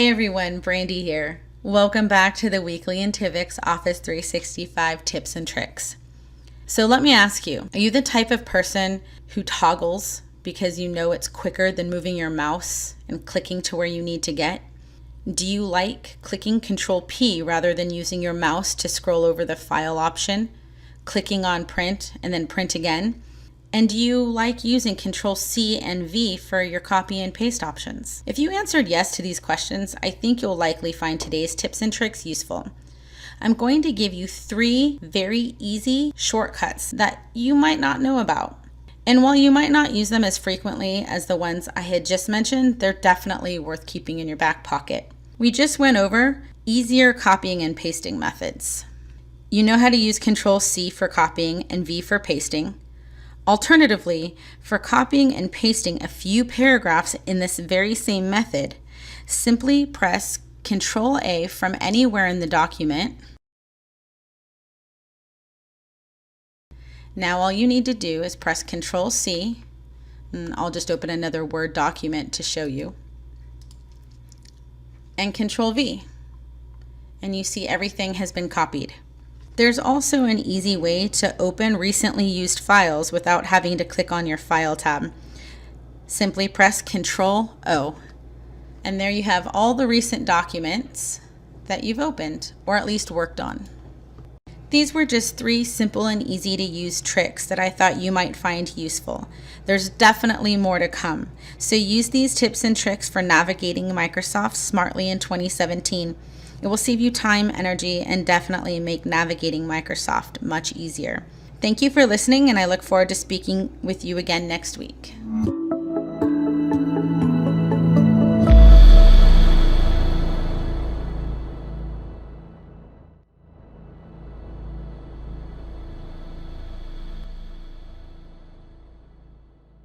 Hey everyone, Brandy here. Welcome back to the weekly Intivix Office 365 tips and tricks. So let me ask you, are you the type of person who toggles because you know it's quicker than moving your mouse and clicking to where you need to get? Do you like clicking Control P rather than using your mouse to scroll over the file option, clicking on print and then print again? And do you like using Control C and V for your copy and paste options? If you answered yes to these questions, I think you'll likely find today's tips and tricks useful. I'm going to give you 3 very easy shortcuts that you might not know about. And while you might not use them as frequently as the ones I had just mentioned, they're definitely worth keeping in your back pocket. We just went over easier copying and pasting methods. You know how to use Control C for copying and V for pasting. Alternatively, for copying and pasting a few paragraphs in this very same method, simply press Control A from anywhere in the document. Now all you need to do is press Control C, and I'll just open another Word document to show you, and Control V, and you see everything has been copied. There's also an easy way to open recently used files without having to click on your File tab. Simply press Control O, and there you have all the recent documents that you've opened, or at least worked on. These were just 3 simple and easy to use tricks that I thought you might find useful. There's definitely more to come, so use these tips and tricks for navigating Microsoft smartly in 2017. It will save you time, energy, and definitely make navigating Microsoft much easier. Thank you for listening, and I look forward to speaking with you again next week.